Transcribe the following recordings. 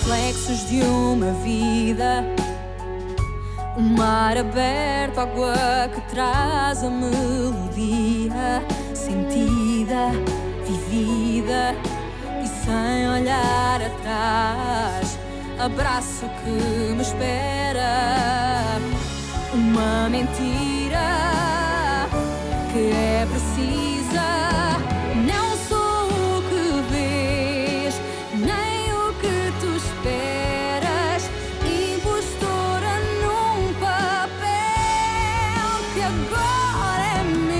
reflexos de uma vida. O mar aberto, água que traz a melodia sentida, vivida e sem olhar atrás. Abraço que me espera. Uma mentira que é precisa. Não sou o que vês, nem o que tu esperas. Impostora num papel que agora é meu.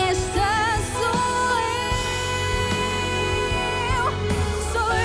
Esta sou eu, sou eu.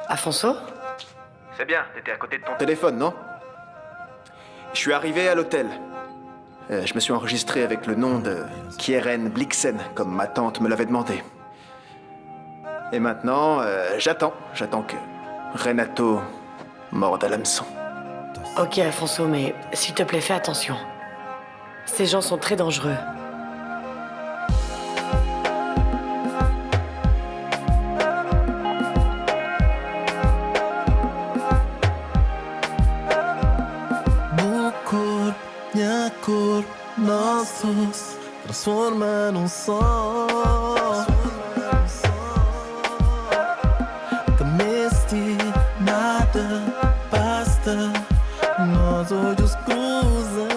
Afonso? C'est bien, t'étais à côté de ton téléphone, non? Je suis arrivé à l'hôtel. Je me suis enregistré avec le nom de Kieran Blixen, comme ma tante me l'avait demandé. Et maintenant, j'attends que Renato morde à l'hameçon. Ok, Afonso, mais s'il te plaît, fais attention. Ces gens sont très dangereux. Nossos transforma num só. Temeste nada basta. Nós olhos cruzam.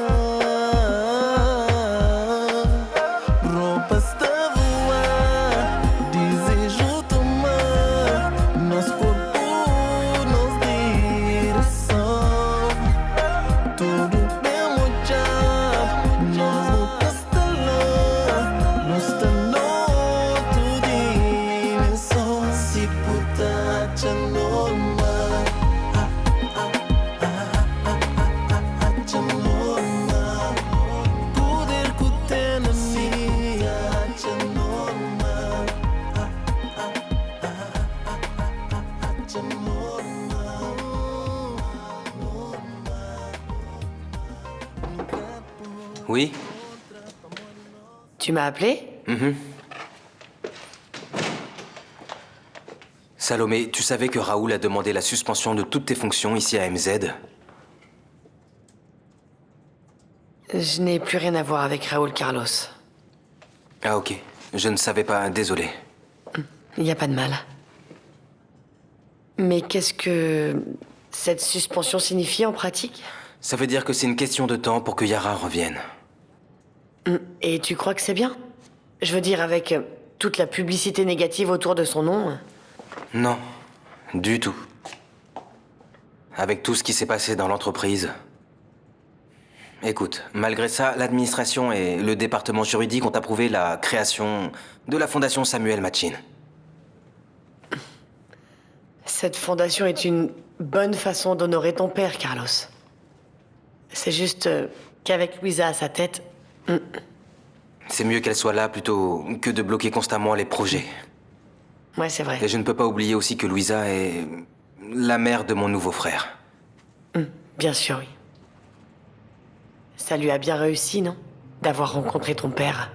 Roupas de voar. Desejo tomar. Nosso corpo, nos direção. Tudo Oui? Tu m'as appelé? Salomé, tu savais que Raoul a demandé la suspension de toutes tes fonctions ici à MZ? Je n'ai plus rien à voir avec Raoul Carlos. Ah ok, je ne savais pas, désolé. Il n'y a pas de mal. Mais qu'est-ce que cette suspension signifie en pratique? Ça veut dire que c'est une question de temps pour que Yara revienne. Et tu crois que c'est bien? Je veux dire, avec toute la publicité négative autour de son nom. Non, du tout. Avec tout ce qui s'est passé dans l'entreprise. Écoute, malgré ça, l'administration et le département juridique ont approuvé la création de la fondation Samuel Matchin. Cette fondation est une bonne façon d'honorer ton père, Carlos. C'est juste qu'avec Louisa à sa tête... C'est mieux qu'elle soit là plutôt que de bloquer constamment les projets. Ouais, c'est vrai. Et je ne peux pas oublier aussi que Louisa est la mère de mon nouveau frère. Bien sûr, oui. Ça lui a bien réussi, non? D'avoir rencontré ton père.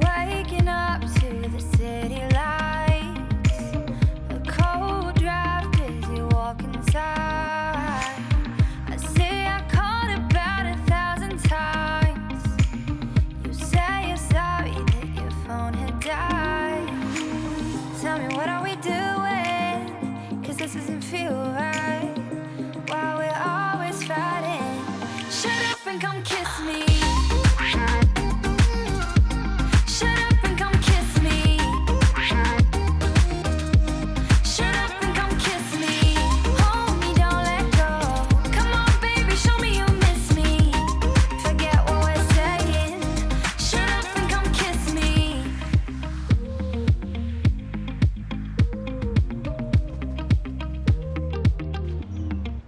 Waking up to the city lights, a cold draft as you walk inside. I say I called about 1,000 times. You say you're sorry that your phone had died. Tell me, what are we doing? 'Cause this doesn't feel right. Why we're always fighting. Shut up and come kiss me. Shut up and come kiss me.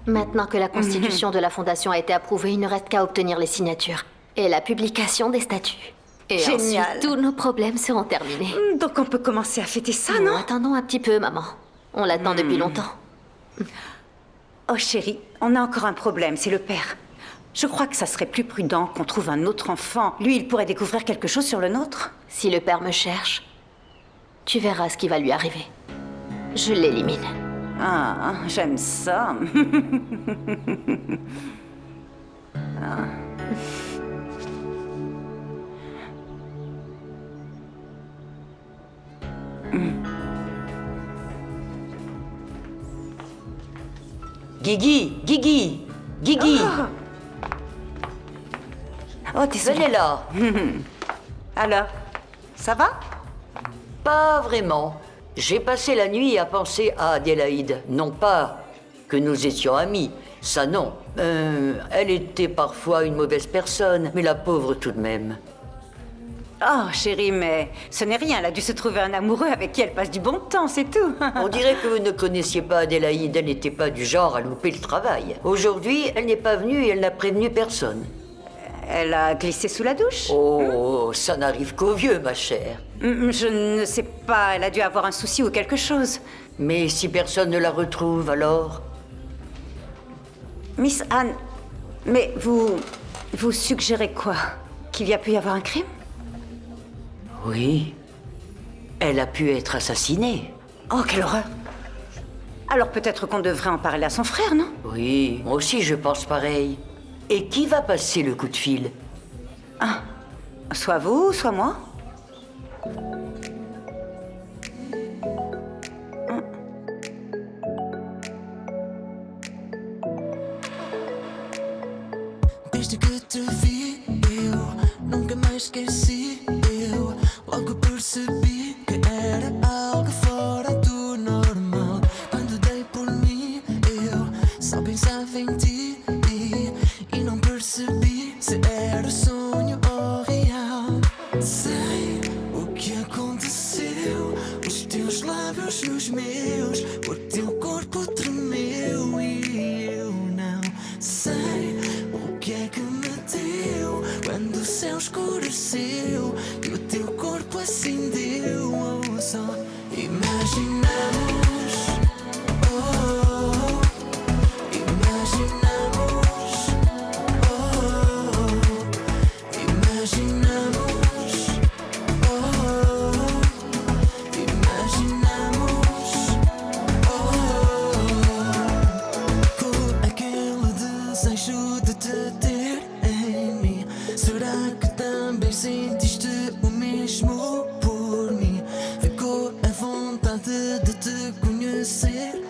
Maintenant que la constitution de la Fondation a été approuvée, il ne reste qu'à obtenir les signatures et la publication des statuts. Et Génial. ensuite, tous nos problèmes seront terminés. Donc on peut commencer à fêter ça, non? Attendons un petit peu, maman. On l'attend depuis longtemps. Oh chérie, on a encore un problème, c'est le père. Je crois que ça serait plus prudent qu'on trouve un autre enfant. Lui, il pourrait découvrir quelque chose sur le nôtre. Si le père me cherche, tu verras ce qui va lui arriver. Je l'élimine. Ah, j'aime ça. Guigui, Guigui, Guigui, Oh, désolé. venez là. Alors, ça va? Pas vraiment. J'ai passé la nuit à penser à Adélaïde. Non pas que nous étions amis, ça non. Elle était parfois une mauvaise personne, mais la pauvre tout de même. Oh chérie, mais ce n'est rien. Elle a dû se trouver un amoureux avec qui elle passe du bon temps, c'est tout. On dirait que vous ne connaissiez pas Adélaïde, elle n'était pas du genre à louper le travail. Aujourd'hui, elle n'est pas venue et elle n'a prévenu personne. Elle a glissé sous la douche? Oh, ça n'arrive qu'aux vieux, ma chère. Je ne sais pas, elle a dû avoir un souci ou quelque chose. Mais si personne ne la retrouve, alors? Miss Anne, mais vous suggérez quoi? Qu'il y a pu y avoir un crime? Oui. Elle a pu être assassinée. Oh, quelle horreur! Alors peut-être qu'on devrait en parler à son frère, non? Oui, moi aussi je pense pareil. Et qui va passer le coup de fil? Soit vous, soit moi. Desde que te vi, eu nunca mais esqueci. Eu logo percebi que era algo fora do normal. Quando dei por mim, eu só pensava em ti. E não percebi se era sonho ou real. Sei o que aconteceu. Os teus lábios nos meus, o teu corpo tremeu e eu não sei o que é que me deu quando o céu escureceu e o teu corpo acendeu. Oh, só imaginamos. Oh, imaginamos. Oh, imaginamos. Oh, imaginamos. Com aquele desejo de te ter em mim. Será que também sentiste o mesmo por mim? Ficou a vontade de te conhecer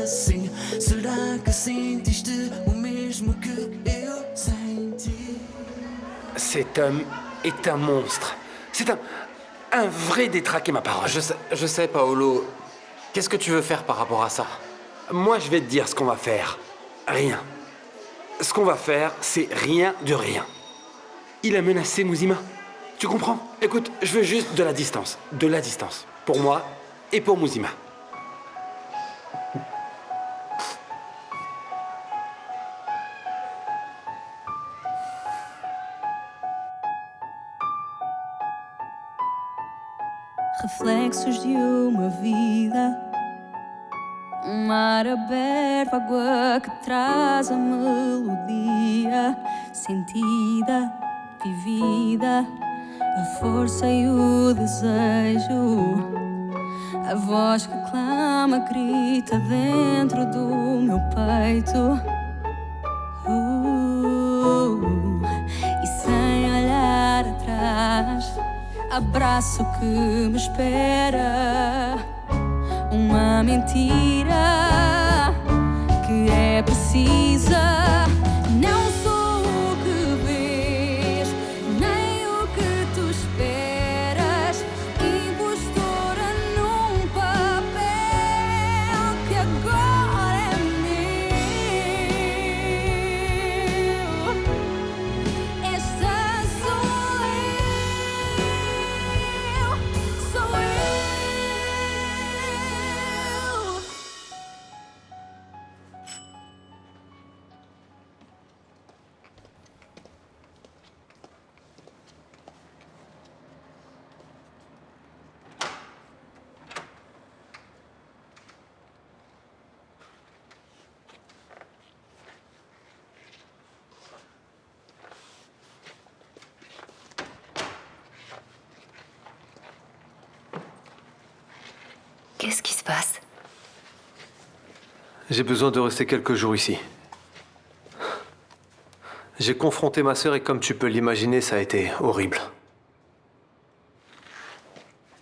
assim. Será que sentiste o mesmo que eu senti? Cet homme est un monstre. C'est un vrai détraqué, ma parole. Je sais, Paolo. Qu'est-ce que tu veux faire par rapport à ça? Moi, je vais te dire ce qu'on va faire. Rien. Ce qu'on va faire, c'est rien de rien. Il a menacé Mouzima. Tu comprends? Écoute, je veux juste de la distance. De la distance. Pour moi et pour Mouzima. Reflexos de uma vida, um mar aberto, água que traz a melodia sentida, vivida, a força e o desejo, a voz que clama, grita dentro do meu peito. E sem olhar atrás, abraço que me espera, uma mentira que é precisa. Não sou o que vês, nem o que tu esperas, impostora num papel que agora é meu. Esta sou eu, sou eu. Qu'est-ce qui se passe? J'ai besoin de rester quelques jours ici. J'ai confronté ma sœur et comme tu peux l'imaginer, ça a été horrible.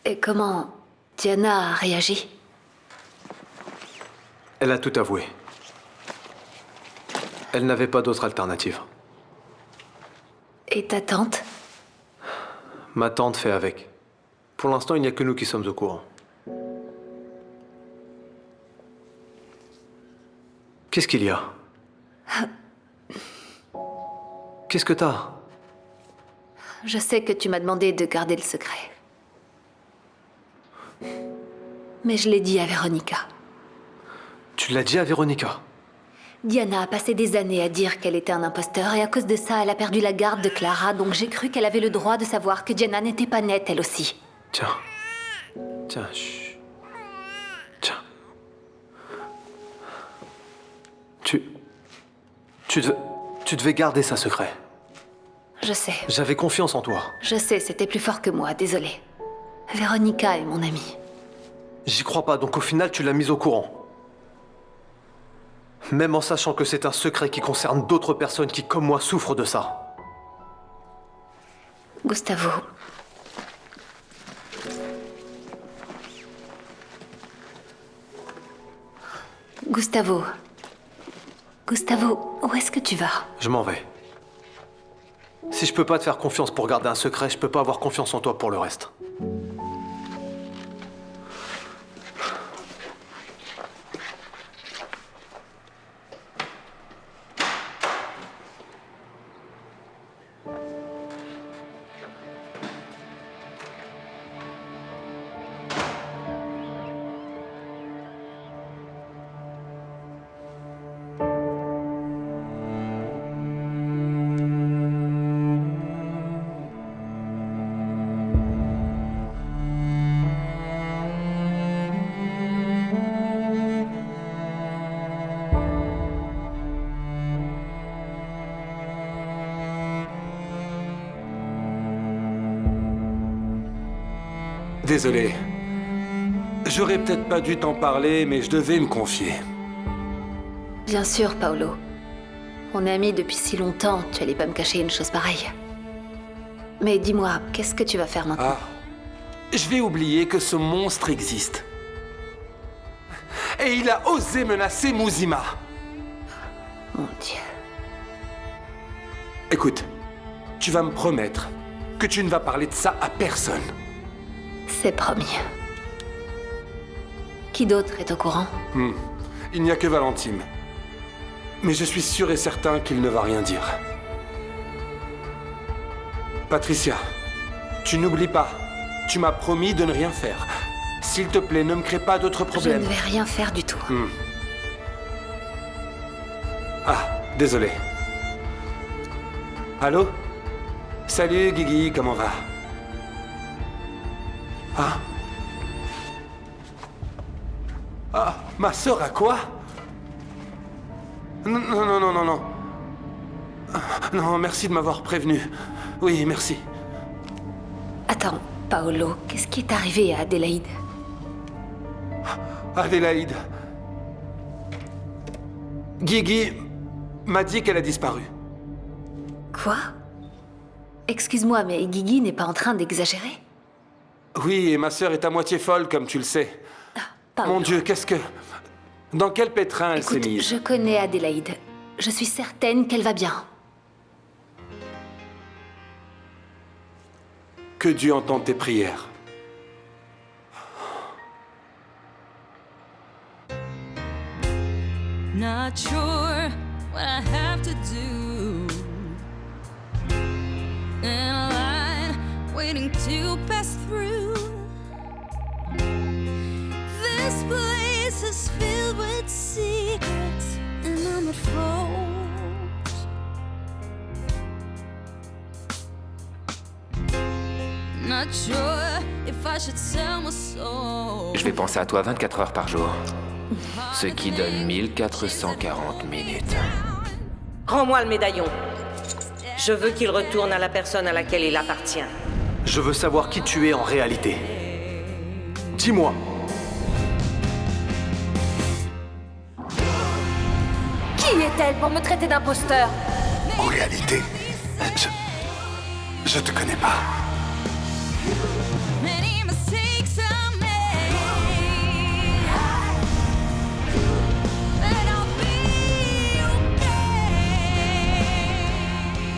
Et comment Diana a réagi? Elle a tout avoué. Elle n'avait pas d'autre alternative. Et ta tante? Ma tante fait avec. Pour l'instant, il n'y a que nous qui sommes au courant. Qu'est-ce qu'il y a? Qu'est-ce que t'as? Je sais que tu m'as demandé de garder le secret. Mais je l'ai dit à Véronica. Tu l'as dit à Véronica? Diana a passé des années à dire qu'elle était un imposteur et à cause de ça, elle a perdu la garde de Clara, donc j'ai cru qu'elle avait le droit de savoir que Diana n'était pas nette, elle aussi. Tiens. Tiens, chut. Tiens. Tu devais garder ça secret. Je sais. J'avais confiance en toi. Je sais, c'était plus fort que moi, désolée. Véronica est mon amie. J'y crois pas, donc au final, tu l'as mise au courant. Même en sachant que c'est un secret qui concerne d'autres personnes qui, comme moi, souffrent de ça. Gustavo. Gustavo. Gustavo, où est-ce que tu vas? Je m'en vais. Si je peux pas te faire confiance pour garder un secret, je peux pas avoir confiance en toi pour le reste. Désolé. J'aurais peut-être pas dû t'en parler, mais je devais me confier. Bien sûr, Paolo. On est amis depuis si longtemps, tu allais pas me cacher une chose pareille. Mais dis-moi, qu'est-ce que tu vas faire maintenant? Je vais oublier que ce monstre existe. Et il a osé menacer Muzima. Mon Dieu. Écoute, tu vas me promettre que tu ne vas parler de ça à personne. C'est promis. Qui d'autre est au courant? Il n'y a que Valentine. Mais je suis sûr et certain qu'il ne va rien dire. Patricia, tu n'oublies pas. Tu m'as promis de ne rien faire. S'il te plaît, ne me crée pas d'autres problèmes. Je ne vais rien faire du tout. Ah, désolé. Allô? Salut, Guigui, comment va? Ah, ma sœur a quoi? Non, non, non, non, non. Non, merci de m'avoir prévenu. Oui, merci. Attends, Paolo, qu'est-ce qui est arrivé à Adélaïde? Adélaïde. Guigui m'a dit qu'elle a disparu. Quoi? Excuse-moi, mais Guigui n'est pas en train d'exagérer? Oui, et ma sœur est à moitié folle, comme tu le sais. Paolo. Mon Dieu, qu'est-ce que... Dans quel pétrin elle s'est Écoute, mise? je connais Adélaïde. Je suis certaine qu'elle va bien. Que Dieu entende tes prières. Not sure what I have to do. In a line waiting to pass through. This place is filled with secrets, and I'm at fault. Not sure if I should sell my soul. Je vais penser à toi 24 heures par jour. Ce qui donne 1440 minutes. Rends-moi le médaillon. Je veux qu'il retourne à la personne à laquelle il appartient. Je veux savoir qui tu es en réalité. Dis-moi. Qui est-elle pour me traiter d'imposteur? En réalité, je te connais pas. Many mistakes are made, but I'll be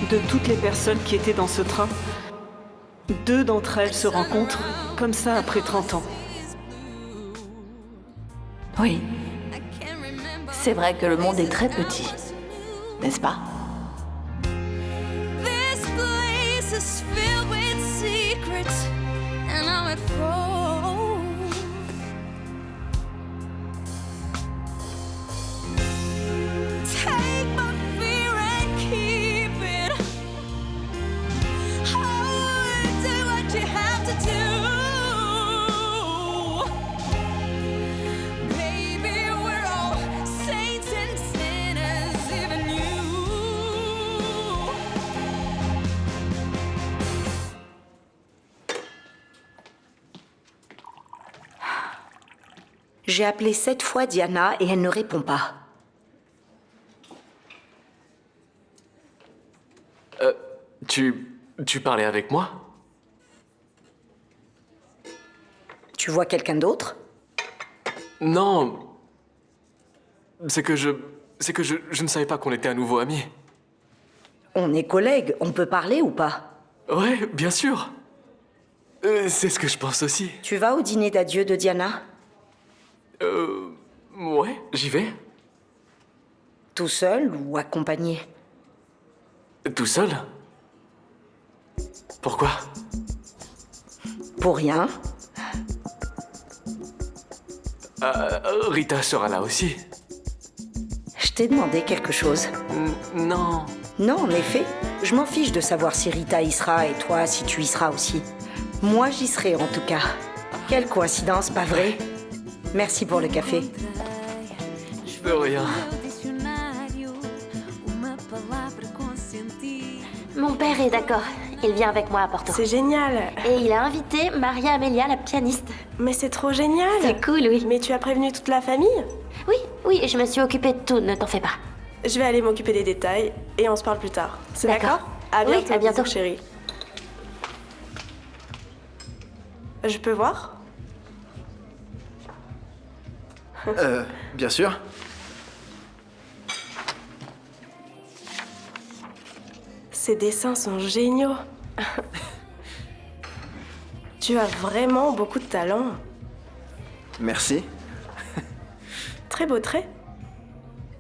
okay. De toutes les personnes qui étaient dans ce train, 2 d'entre elles se rencontrent comme ça après 30 ans. Oui. C'est vrai que le monde est très petit, n'est-ce pas? This place is filled with secrets, and I'm at fault. Take my fear and keep it. Oh, do what you have to do. Baby, we're all saints and sinners, even you. J'ai appelé 7 fois Diana et elle ne répond pas. Tu parlais avec moi? Tu vois quelqu'un d'autre? Non. C'est que je ne savais pas qu'on était à nouveau amis. On est collègues, on peut parler ou pas? Ouais, bien sûr. C'est ce que je pense aussi. Tu vas au dîner d'adieu de Diana? Ouais, j'y vais. Tout seul ou accompagné? Tout seul? Pourquoi? Pour rien. Rita sera là aussi. Je t'ai demandé quelque chose. Non. Non, en effet. Je m'en fiche de savoir si Rita y sera et toi si tu y seras aussi. Moi, j'y serai en tout cas. Quelle coïncidence, pas vrai? Merci pour le café. De rien. Mon père est d'accord. Il vient avec moi à Porto. C'est génial. Et il a invité Maria Amelia, la pianiste. Mais c'est trop génial. C'est cool, oui. Mais tu as prévenu toute la famille? Oui, je me suis occupée de tout, ne t'en fais pas. Je vais aller m'occuper des détails et on se parle plus tard. C'est d'accord? À Oui, bientôt, à bientôt. bisous, chérie. Je peux voir? Bien sûr. Ces dessins sont géniaux. Tu as vraiment beaucoup de talent. Merci. Très beau trait.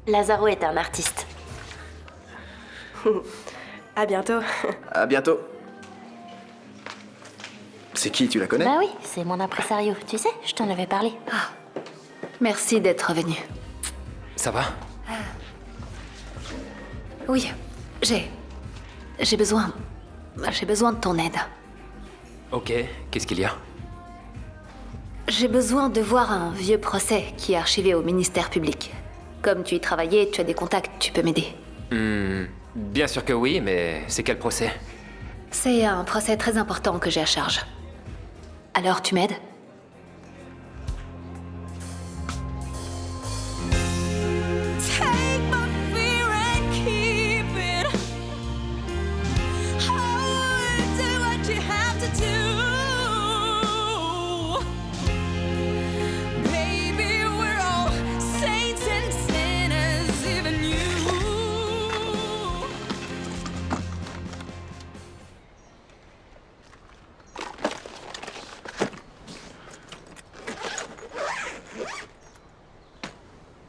Lazaro est un artiste. À bientôt. À bientôt. C'est qui, tu la connais? Bah oui, c'est mon impresario. Tu sais, je t'en avais parlé. Merci d'être venu. Ça va? Oui, j'ai besoin de ton aide. Ok, qu'est-ce qu'il y a? J'ai besoin de voir un vieux procès qui est archivé au ministère public. Comme tu y travaillais, tu as des contacts, tu peux m'aider. Bien sûr que oui, mais c'est quel procès? C'est un procès très important que j'ai à charge. Alors tu m'aides? Take my fear and keep it. Oh, do what you have to do. Baby, we're all saints and sinners, even you.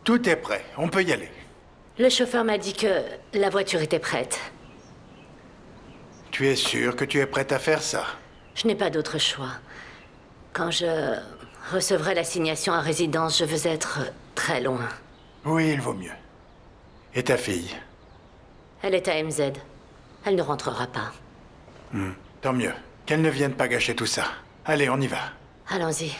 Tout est prêt, on peut y aller. Le chauffeur m'a dit que la voiture était prête. Tu es sûr que tu es prête à faire ça? Je n'ai pas d'autre choix. Quand je recevrai l'assignation à résidence, je veux être très loin. Oui, il vaut mieux. Et ta fille? Elle est à MZ. Elle ne rentrera pas. Tant mieux. Qu'elle ne vienne pas gâcher tout ça. Allez, on y va. Allons-y.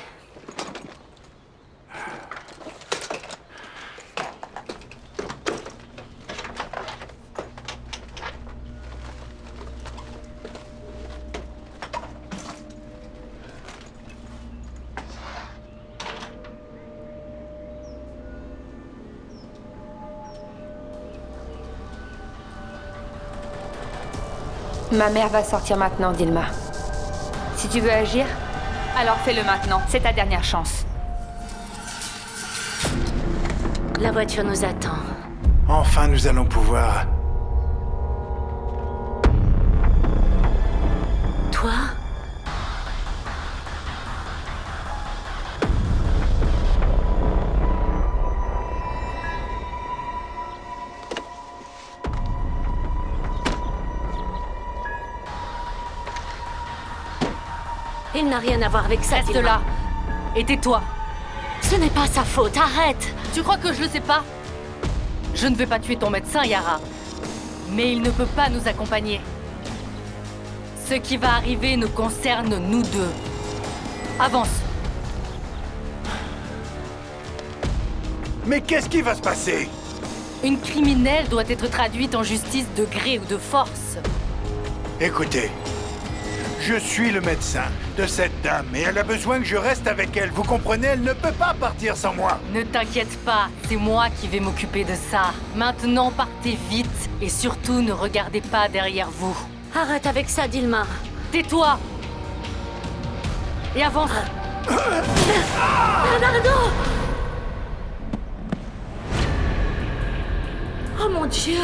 Ma mère va sortir maintenant, Dilma. Si tu veux agir, Alors fais-le maintenant, c'est ta dernière chance. La voiture nous attend. Enfin, nous allons pouvoir... Toi? Il n'a rien à voir avec ça, Reste Dilma. là. Et tais-toi. Ce n'est pas sa faute, arrête! Tu crois que je le sais pas? Je ne vais pas tuer ton médecin, Yara. Mais il ne peut pas nous accompagner. Ce qui va arriver nous concerne nous deux. Avance. Mais qu'est-ce qui va se passer? Une criminelle doit être traduite en justice de gré ou de force. Écoutez, je suis le médecin de cette dame et elle a besoin que je reste avec elle. Vous comprenez? Elle ne peut pas partir sans moi. Ne t'inquiète pas, c'est moi qui vais m'occuper de ça. Maintenant, partez vite et surtout ne regardez pas derrière vous. Arrête avec ça, Dilma. Tais-toi. Et avance. Leonardo! Oh mon Dieu!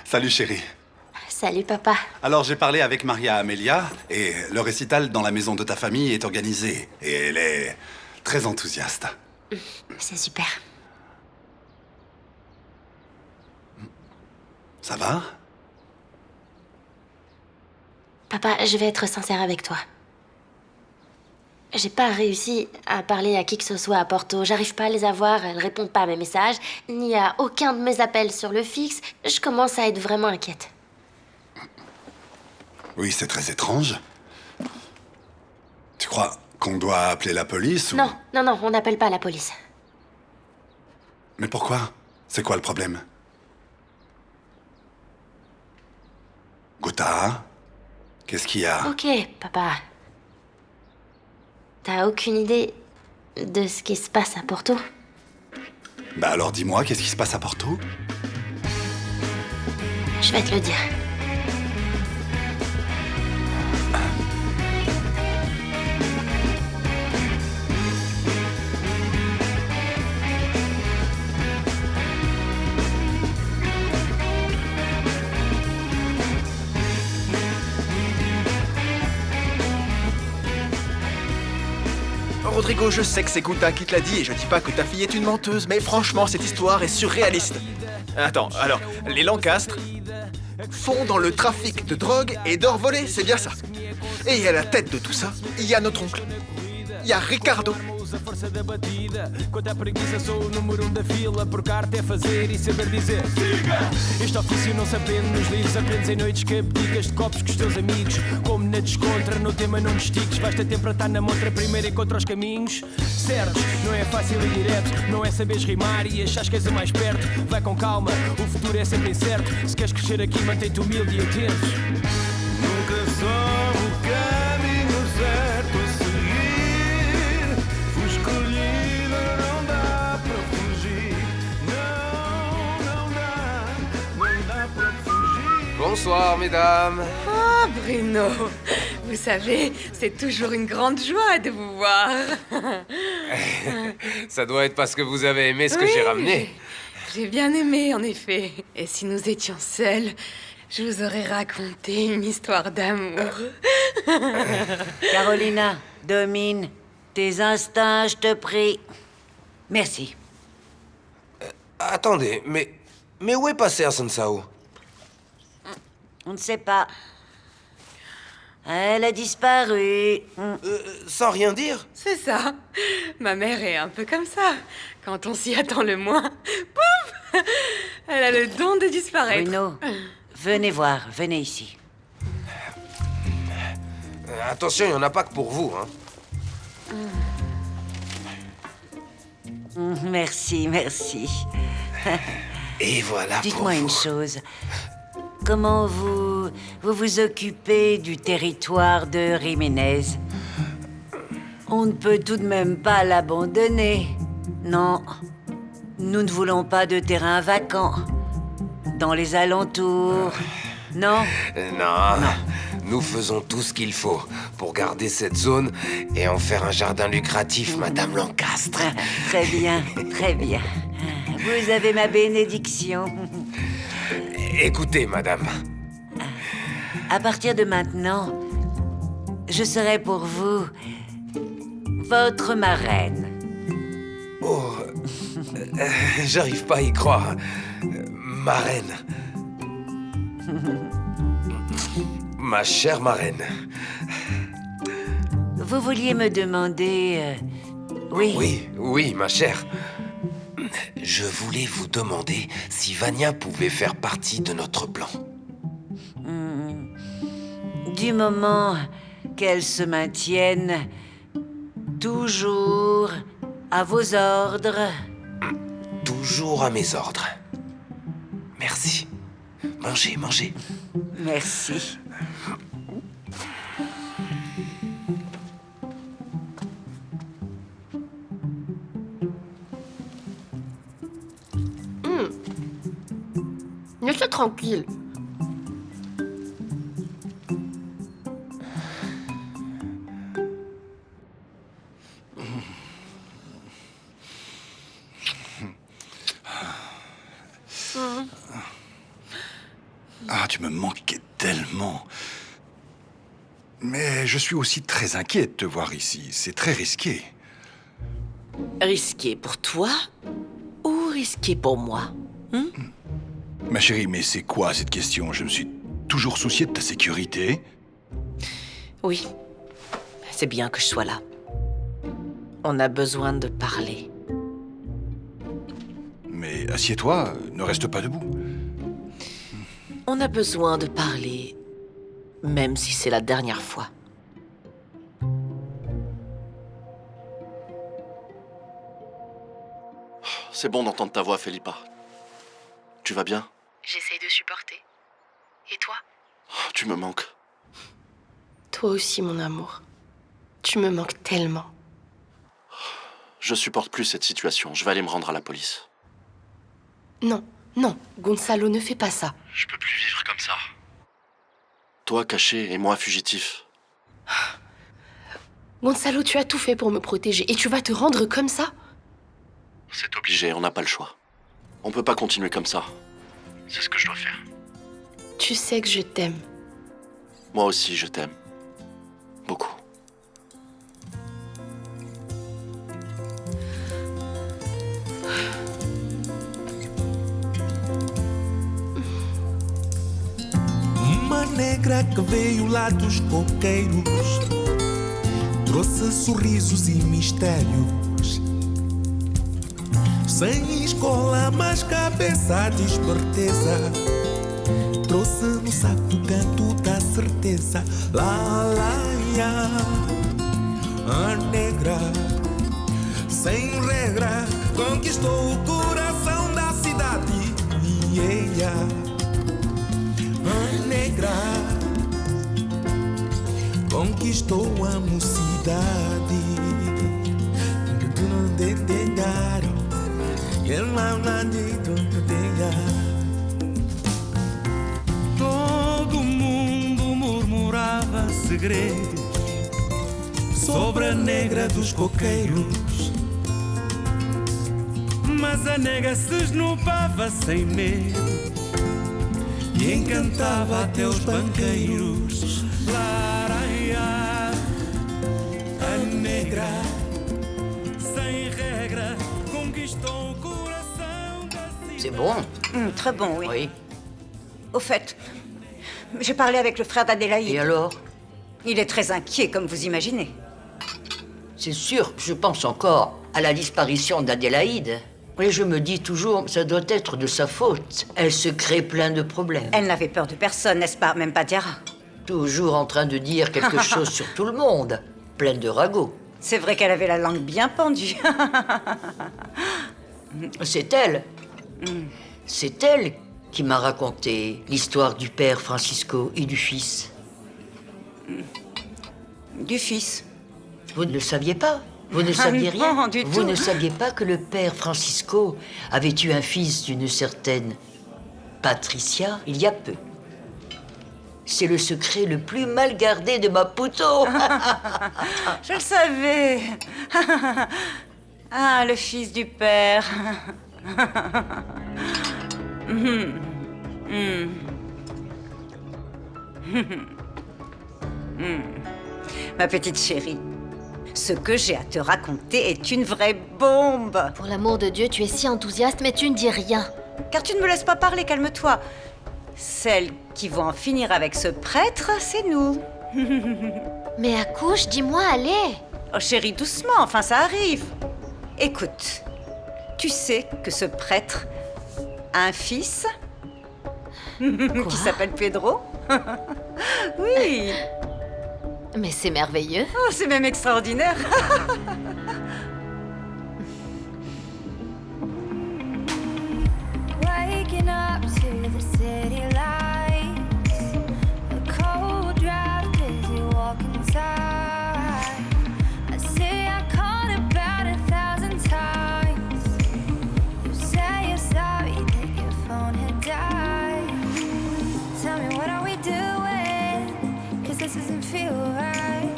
Salut chérie. Salut papa. Alors j'ai parlé avec Maria Amelia et le récital dans la maison de ta famille est organisé. Et elle est très enthousiaste. C'est super. Ça va? Papa, je vais être sincère avec toi. J'ai pas réussi à parler à qui que ce soit à Porto. J'arrive pas à les avoir, elles répondent pas à mes messages, ni à aucun de mes appels sur le fixe. Je commence à être vraiment inquiète. Oui, c'est très étrange. Tu crois qu'on doit appeler la police ou... Non, on n'appelle pas la police. Mais pourquoi? C'est quoi le problème? Gotha? Qu'est-ce qu'il y a? Ok, papa. T'as aucune idée de ce qui se passe à Porto? Bah alors dis-moi, qu'est-ce qui se passe à Porto? Je vais te le dire. Rodrigo, je sais que c'est Gouta qui te l'a dit et je dis pas que ta fille est une menteuse, mais franchement, cette histoire est surréaliste. Attends, alors, les Lancastre font dans le trafic de drogue et d'or volé, c'est bien ça. Et à la tête de tout ça, il y a notre oncle. Il y a Ricardo. a força da batida. Quanto à preguiça, sou o número 1 da fila. Por carta é fazer e saber dizer siga! Este ofício não se aprende nos livros, aprendes em noites que abdicas de copos com os teus amigos. Como na descontra, no tema não destiques. Basta tempo para estar na montra, primeiro encontra os caminhos certos. Não é fácil e direto, não é saberes rimar e achas que és o mais perto. Vai com calma, o futuro é sempre incerto. Se queres crescer aqui, mantém-te humilde e atento. Nunca soube o caminho certo a seguir. Fui escolhida, não dá para fugir. Não dá para fugir. Bonsoir, mesdames. Ah, Bruno, vous savez, c'est toujours une grande joie de vous voir. Ça doit être parce que vous avez aimé ce que j'ai ramené. J'ai bien aimé, en effet. Et si nous étions seuls, je vous aurais raconté une histoire d'amour. Carolina, domine tes instincts, je te prie. Merci. Attendez, mais où est passé Asun Sao? On ne sait pas. Elle a disparu. Sans rien dire? C'est ça. Ma mère est un peu comme ça. Quand on s'y attend le moins, pouf! Elle a le don de disparaître. Bruno, venez voir, venez ici. Attention, il n'y en a pas que pour vous, hein. Merci, merci. Et voilà. Dites-moi une chose. Comment vous occupez du territoire de Jiménez? On ne peut tout de même pas l'abandonner. Non. Nous ne voulons pas de terrain vacant. Dans les alentours. Non? Non. Nous faisons tout ce qu'il faut pour garder cette zone et en faire un jardin lucratif, Madame Lancastre. Très bien, très bien. Vous avez ma bénédiction. Écoutez, madame. À partir de maintenant, je serai pour vous votre marraine. Oh, j'arrive pas à y croire. Marraine. Ma chère marraine. Vous vouliez me demander... Oui. Oui, ma chère. Je voulais vous demander si Vania pouvait faire partie de notre plan. Du moment qu'elle se maintienne toujours à vos ordres. Toujours à mes ordres. Merci. Mangez, mangez. Merci. Laisse-le tranquille. Ah, tu me manquais tellement. Mais je suis aussi très inquiet de te voir ici. C'est très risqué. Risqué pour toi ou risqué pour moi? Ma chérie, mais c'est quoi cette question? Je me suis toujours soucié de ta sécurité. Oui, c'est bien que je sois là. On a besoin de parler. Mais assieds-toi, ne reste pas debout. On a besoin de parler, même si c'est la dernière fois. C'est bon d'entendre ta voix, Felipa. Tu vas bien? J'essaye de supporter. Et toi? Tu me manques. Toi aussi, mon amour. Tu me manques tellement. Je supporte plus cette situation. Je vais aller me rendre à la police. Non, non, Gonzalo, ne fais pas ça. Je peux plus vivre comme ça. Toi caché et moi fugitif. Gonzalo, tu as tout fait pour me protéger et tu vas te rendre comme ça? C'est obligé, on n'a pas le choix. On peut pas continuer comme ça. C'est ce que je dois faire. Tu sais que je t'aime. Moi aussi, je t'aime. Beaucoup. Uma negra que veio lá dos coqueiros, trouxe sorrisos e mistérios. Sem escola, mas cabeça de esperteza, trouxe no saco o canto da certeza. Lá, lá, ia. A negra, sem regra, conquistou o coração da cidade. E ela, a negra, conquistou a mocidade. Todo mundo murmurava segredos sobre a negra dos coqueiros, mas a negra se esnobava sem medo e encantava até os banqueiros. Laranha, a negra, sem regra, conquistou o coração da cidade. C'est bon? Très bon, oui. Oui. Au fait, j'ai parlé avec le frère d'Adélaïde. Et alors? Il est très inquiet, comme vous imaginez. C'est sûr, je pense encore à la disparition d'Adélaïde. Et je me dis toujours, ça doit être de sa faute. Elle se crée plein de problèmes. Elle n'avait peur de personne, n'est-ce pas? Même pas Diarra. Toujours en train de dire quelque chose sur tout le monde. Pleine de ragots. C'est vrai qu'elle avait la langue bien pendue. C'est elle. C'est elle qui m'a raconté l'histoire du père Francisco et du fils. Du fils? Vous ne le saviez pas? Vous ne saviez rien? Non, du tout. Vous ne saviez pas que le père Francisco avait eu un fils d'une certaine Patricia il y a peu? C'est le secret le plus mal gardé de Maputo. Je le savais. Ah, le fils du père. Ma petite chérie, ce que j'ai à te raconter est une vraie bombe. Pour l'amour de Dieu, tu es si enthousiaste, mais tu ne dis rien. Car tu ne me laisses pas parler, calme-toi. Celles qui vont en finir avec ce prêtre, c'est nous. Mais accouche, dis-moi, allez. Oh chérie, doucement, enfin ça arrive. Écoute, tu sais que ce prêtre a un fils qui s'appelle Pedro? Oui. Mais c'est merveilleux. Oh, c'est même extraordinaire. Waking up to the city lights, a cold draft as you walk inside. I say I called about 1,000 times. You say you're sorry that your phone had died. Tell me, what are we doing? 'Cause this doesn't feel right.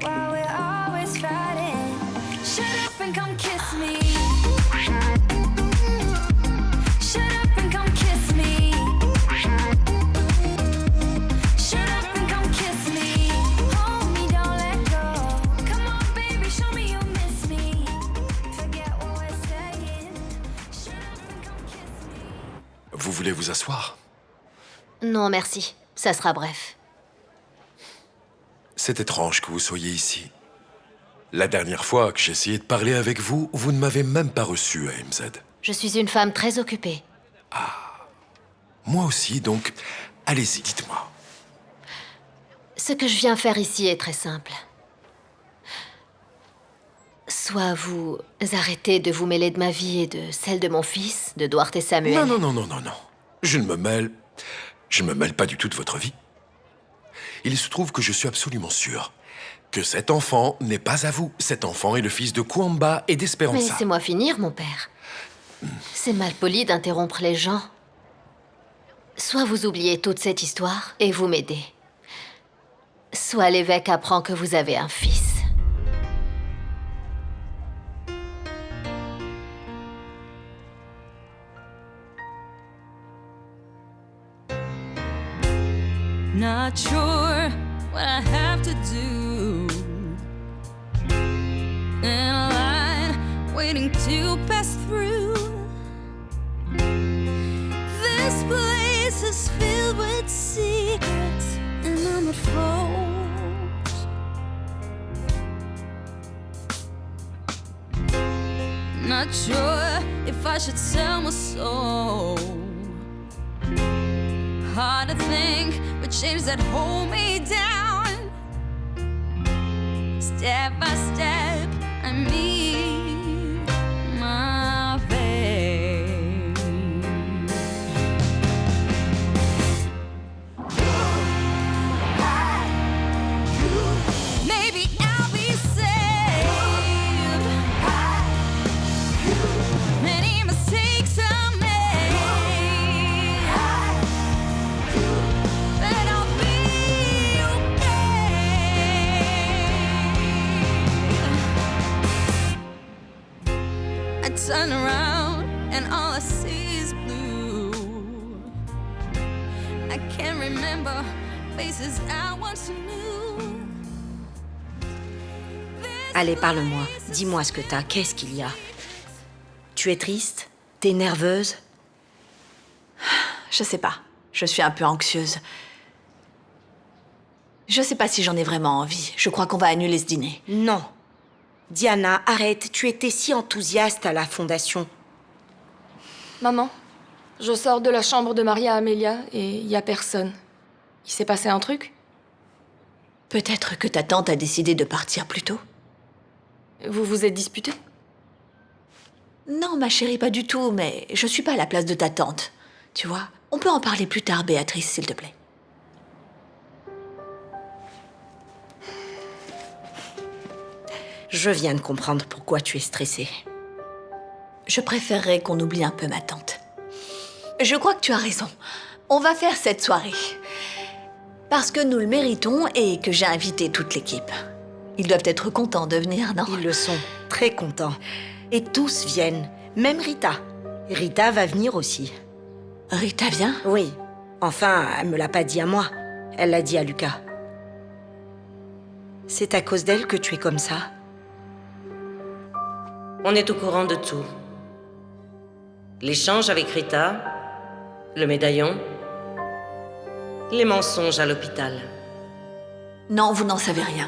While we're always fighting. Shut up and come kiss me. Shut up and come kiss me. Shut up and come kiss me. Hold me, don't let go. Come on, baby, show me you miss me. Forget what we're saying. Shut up and come kiss me. Vous voulez vous asseoir? Non, merci. Ça sera bref. C'est étrange que vous soyez ici. La dernière fois que j'ai essayé de parler avec vous, vous ne m'avez même pas reçu à MZ. Je suis une femme très occupée. Moi aussi, donc, allez-y, dites-moi. Ce que je viens faire ici est très simple. Soit vous arrêtez de vous mêler de ma vie et de celle de mon fils, de Duarte Samuel. Non. Je ne me mêle pas du tout de votre vie. Il se trouve que je suis absolument sûr que cet enfant n'est pas à vous. Cet enfant est le fils de Kwamba et Mais d'Espéranza. laissez-moi finir, mon père. C'est malpoli d'interrompre les gens. Soit vous oubliez toute cette histoire et vous m'aidez. Soit l'évêque apprend que vous avez un fils. Not sure what I have to do. In a line waiting to pass through. This place is filled with secrets, and I'm at fault. Not sure if I should sell my soul. Hard to think with chains that hold me down. Step by step, I meet my fate. Maybe I'll be saved. Many mistakes I made, but I'll be okay. I turn around and all I see is blue. can't remember faces I once knew. Allez, parle-moi. Dis-moi ce que t'as. Qu'est-ce qu'il y a? Tu es triste? T'es nerveuse? Je sais pas. Je suis un peu anxieuse. Je sais pas si j'en ai vraiment envie. Je crois qu'on va annuler ce dîner. Non. Diana, arrête. Tu étais si enthousiaste à la fondation. Maman, je sors de la chambre de Maria Amelia et y a personne. Il s'est passé un truc? Peut-être que ta tante a décidé de partir plus tôt. Vous vous êtes disputés? Non, ma chérie, pas du tout, mais je suis pas à la place de ta tante. Tu vois, on peut en parler plus tard, Béatrice, s'il te plaît. Je viens de comprendre pourquoi tu es stressée. Je préférerais qu'on oublie un peu ma tante. Je crois que tu as raison. On va faire cette soirée. Parce que nous le méritons et que j'ai invité toute l'équipe. Ils doivent être contents de venir, non? Ils le sont, très contents. Et tous viennent, même Rita. Rita va venir aussi. Rita vient? Oui. Enfin, elle me l'a pas dit à moi. Elle l'a dit à Lucas. C'est à cause d'elle que tu es comme ça? On est au courant de tout. L'échange avec Rita, le médaillon, les mensonges à l'hôpital. Non, vous n'en savez rien.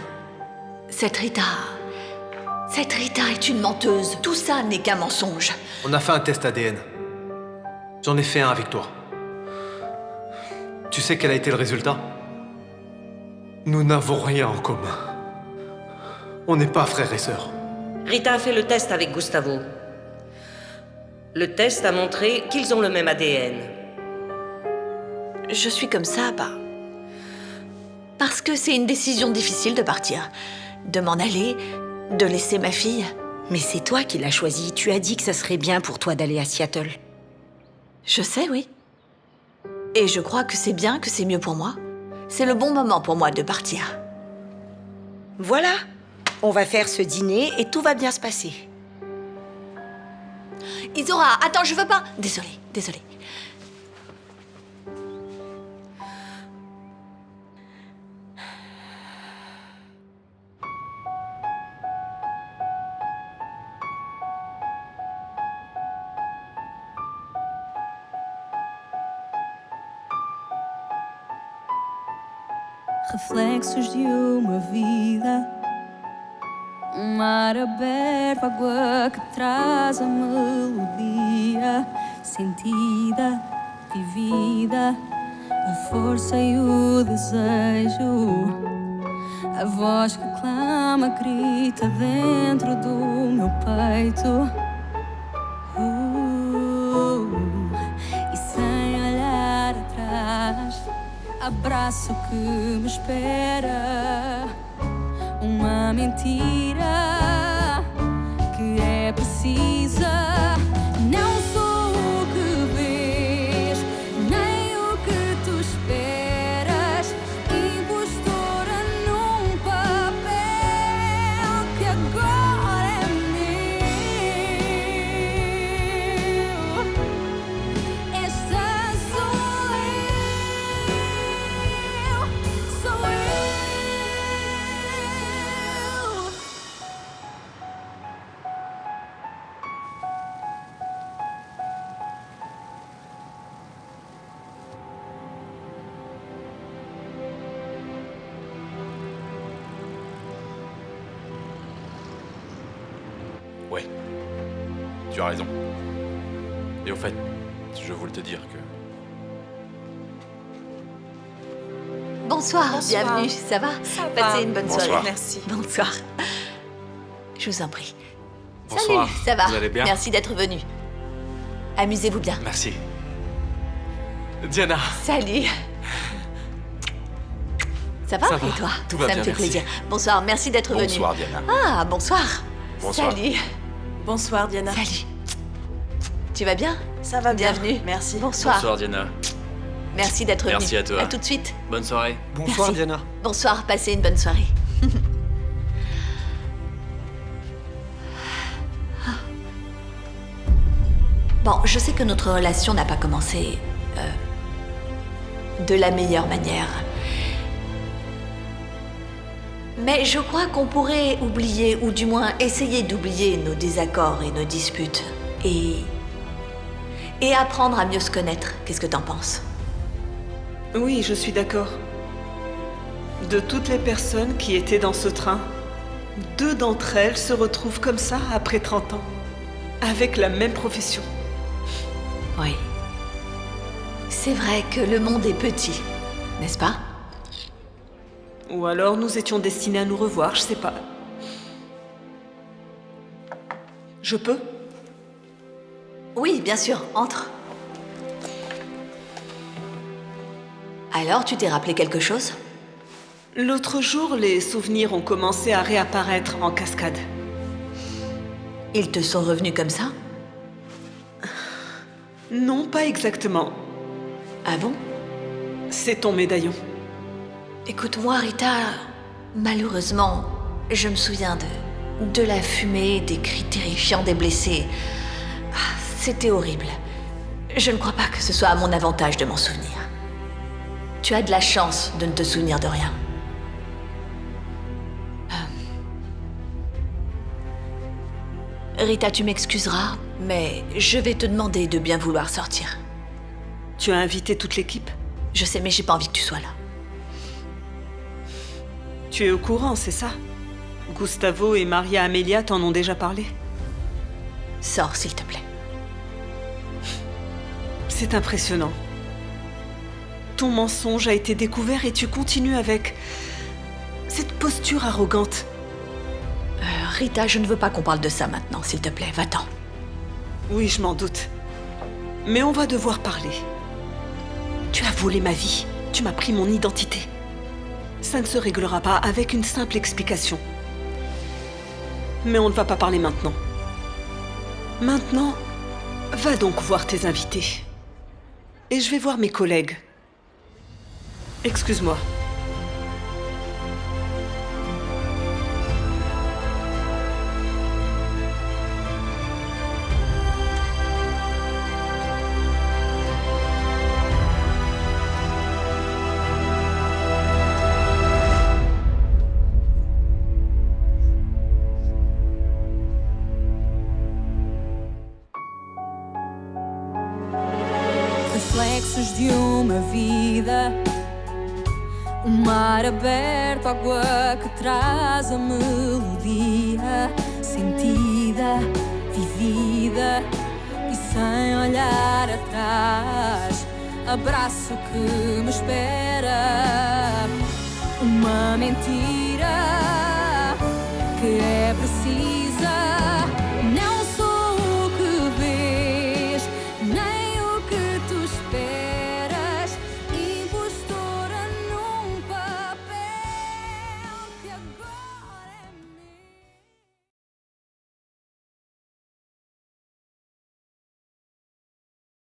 Cette Rita est une menteuse. Tout ça n'est qu'un mensonge. On a fait un test ADN. J'en ai fait un avec toi. Tu sais quel a été le résultat? Nous n'avons rien en commun. On n'est pas frères et sœurs. Rita a fait le test avec Gustavo. Le test a montré qu'ils ont le même ADN. Je suis comme ça, parce que c'est une décision difficile de partir. De m'en aller, de laisser ma fille. Mais c'est toi qui l'as choisi. Tu as dit que ça serait bien pour toi d'aller à Seattle. Je sais, oui. Et je crois que c'est bien, que c'est mieux pour moi. C'est le bon moment pour moi de partir. Voilà. On va faire ce dîner et tout va bien se passer. Isora, attends, je veux pas... Désolée. Reflexos de uma vida, mar aberto, água que traz a melodia sentida, vivida, a força e o desejo, a voz que clama, grita dentro do meu peito. E sem olhar atrás, abraço que me espera, uma mentira que é precisa. Não sou o que vês, nem o que tu esperas, impostora num papel que agora é meu. Esta sou eu, sou eu. Ouais, tu as raison. Et au fait, je voulais te dire que... Bonsoir, bienvenue, ça va? Passez une bonne soirée. Bonsoir. Merci. Bonsoir. Je vous en prie. Bonsoir. Salut, ça va? Vous allez bien? Merci d'être venu. Amusez-vous bien. Merci. Diana. Salut. Ça va? Ça va. Et toi? Tout va Ça bien, me fait merci. plaisir. Bonsoir, merci d'être venu. Bonsoir, Diana. Ah, bonsoir. Bonsoir. Salut. Bonsoir, Diana. Salut. Tu vas bien? Ça va bien. Bienvenue. Merci. Bonsoir. Bonsoir, Diana. Merci d'être venu. Merci à toi. À tout de suite. Bonne soirée. Bonsoir, Merci. Diana. Bonsoir, passez une bonne soirée. Bon, je sais que notre relation n'a pas commencé de la meilleure manière. Mais je crois qu'on pourrait oublier, ou du moins essayer d'oublier nos désaccords et nos disputes. Et apprendre à mieux se connaître. Qu'est-ce que t'en penses? Oui, je suis d'accord. De toutes les personnes qui étaient dans ce train, 2 d'entre elles se retrouvent comme ça après 30 ans, avec la même profession. Oui. C'est vrai que le monde est petit, n'est-ce pas? Ou alors nous étions destinés à nous revoir, je sais pas. Je peux? Oui, bien sûr, entre. Alors, tu t'es rappelé quelque chose? L'autre jour, les souvenirs ont commencé à réapparaître en cascade. Ils te sont revenus comme ça? Non, pas exactement. Ah bon? C'est ton médaillon. Écoute-moi, Rita, malheureusement, je me souviens de la fumée, des cris terrifiants des blessés. Ah, c'était horrible. Je ne crois pas que ce soit à mon avantage de m'en souvenir. Tu as de la chance de ne te souvenir de rien. Rita, tu m'excuseras, mais je vais te demander de bien vouloir sortir. Tu as invité toute l'équipe? Je sais, mais j'ai pas envie que tu sois là. Tu es au courant, c'est ça? Gustavo et Maria Amelia t'en ont déjà parlé? Sors, s'il te plaît. C'est impressionnant. Ton mensonge a été découvert et tu continues avec cette posture arrogante. Rita, je ne veux pas qu'on parle de ça maintenant, s'il te plaît. Va-t'en. Oui, je m'en doute. Mais on va devoir parler. Tu as volé ma vie. Tu m'as pris mon identité. Ça ne se réglera pas avec une simple explication. Mais on ne va pas parler maintenant. Maintenant, va donc voir tes invités. Et je vais voir mes collègues. Excuse-moi. Reflexos de uma vida, mar aberto, água que traz a melodia sentida, vivida e sem olhar atrás. Abraço que me espera, uma mentira que é preciso.